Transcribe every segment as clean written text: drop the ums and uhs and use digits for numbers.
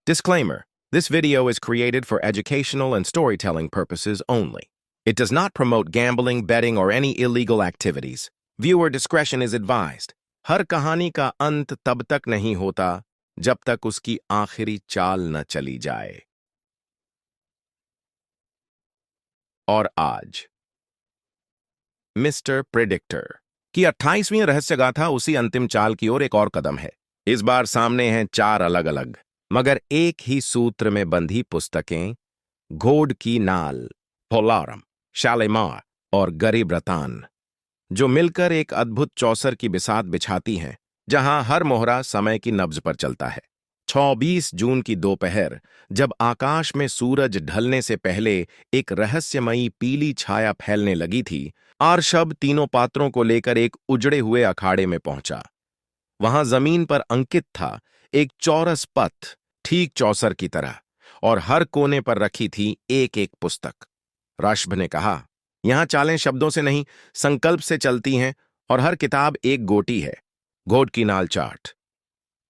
Disclaimer: this video is created for educational and storytelling purposes only. It does not promote gambling, betting, or any illegal activities. Viewer discretion is advised. हर कहानी का अंत तब तक नहीं होता जब तक उसकी आखिरी चाल न चली जाए। और आज मिस्टर प्रेडिक्टर की 28वीं रहस्यगाथा उसी अंतिम चाल की ओर एक और कदम है। इस बार सामने हैं 4 अलग अलग मगर एक ही सूत्र में बंधी पुस्तकें: घोड़ की नाल, भोलारम, शालिमार और गरीब रतान, जो मिलकर एक अद्भुत चौसर की बिसात बिछाती हैं, जहां हर मोहरा समय की नब्ज पर चलता है। 26 जून की दोपहर, जब आकाश में सूरज ढलने से पहले एक रहस्यमयी पीली छाया फैलने लगी थी, आर्शब तीनों पात्रों को लेकर एक उजड़े हुए अखाड़े में पहुंचा। वहां जमीन पर अंकित था एक चौरस पथ, ठीक चौसर की तरह, और हर कोने पर रखी थी एक एक पुस्तक। राशभ ने कहा, यहां चालें शब्दों से नहीं, संकल्प से चलती हैं, और हर किताब एक गोटी है। घोड़ की नाल चार्ट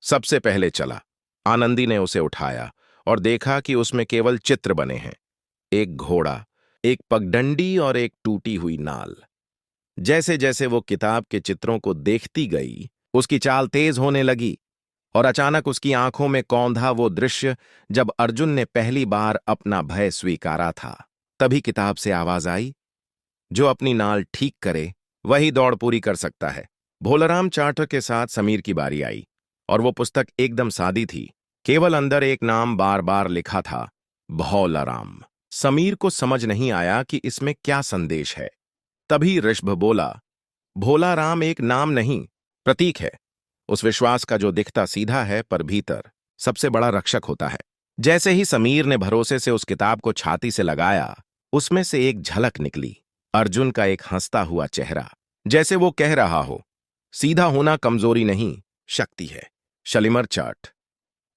सबसे पहले चला। आनंदी ने उसे उठाया और देखा कि उसमें केवल चित्र बने हैं: एक घोड़ा, एक पगडंडी और एक टूटी हुई नाल। जैसे जैसे वो किताब के चित्रों को देखती गई, उसकी चाल तेज होने लगी, और अचानक उसकी आंखों में कौंधा वो दृश्य जब अर्जुन ने पहली बार अपना भय स्वीकारा था। तभी किताब से आवाज आई, जो अपनी नाल ठीक करे वही दौड़ पूरी कर सकता है। भोलाराम चार्टर के साथ समीर की बारी आई, और वो पुस्तक एकदम सादी थी, केवल अंदर एक नाम बार बार लिखा था: भोलाराम। समीर को समझ नहीं आया कि इसमें क्या संदेश है। तभी ऋषभ बोला, भोलाराम एक नाम नहीं, प्रतीक है, उस विश्वास का जो दिखता सीधा है पर भीतर सबसे बड़ा रक्षक होता है। जैसे ही समीर ने भरोसे से उस किताब को छाती से लगाया, उसमें से एक झलक निकली, अर्जुन का एक हंसता हुआ चेहरा, जैसे वो कह रहा हो, सीधा होना कमजोरी नहीं, शक्ति है। शालिमार चार्ट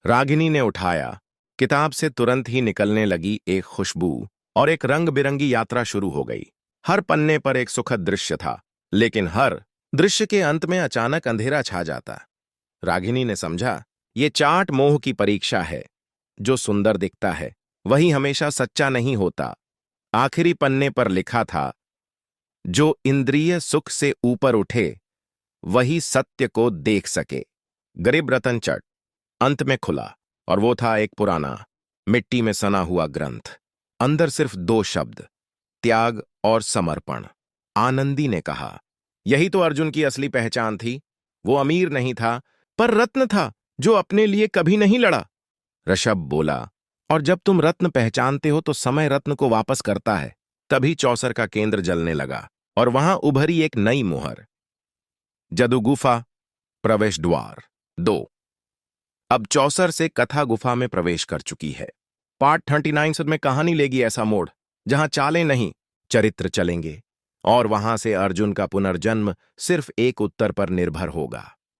रागिनी ने उठाया। किताब से तुरंत ही निकलने लगी एक खुशबू, और एक रंग बिरंगी यात्रा शुरू हो गई। हर पन्ने पर एक सुखद दृश्य था, लेकिन हर दृश्य के अंत में अचानक अंधेरा छा जाता। रागिनी ने समझा, ये चार्ट मोह की परीक्षा है। जो सुंदर दिखता है वही हमेशा सच्चा नहीं होता। आखिरी पन्ने पर लिखा था, जो इंद्रिय सुख से ऊपर उठे वही सत्य को देख सके। गरीब रतन चट अंत में खुला, और वो था एक पुराना, मिट्टी में सना हुआ ग्रंथ। अंदर सिर्फ 2 शब्द: त्याग और समर्पण। आनंदी ने कहा, यही तो अर्जुन की असली पहचान थी। वो अमीर नहीं था, पर रत्न था जो अपने लिए कभी नहीं लड़ा। ऋषभ बोला, और जब तुम रत्न पहचानते हो तो समय रत्न को वापस करता है। तभी चौसर का केंद्र जलने लगा, और वहां उभरी एक नई मोहर: जदू गुफा, प्रवेश द्वार 2। अब चौसर से कथा गुफा में प्रवेश कर चुकी है। पार्ट 39 में कहानी लेगी ऐसा मोड़ जहां चालें नहीं, चरित्र चलेंगे, और वहां से अर्जुन का पुनर्जन्म सिर्फ एक उत्तर पर निर्भर होगा।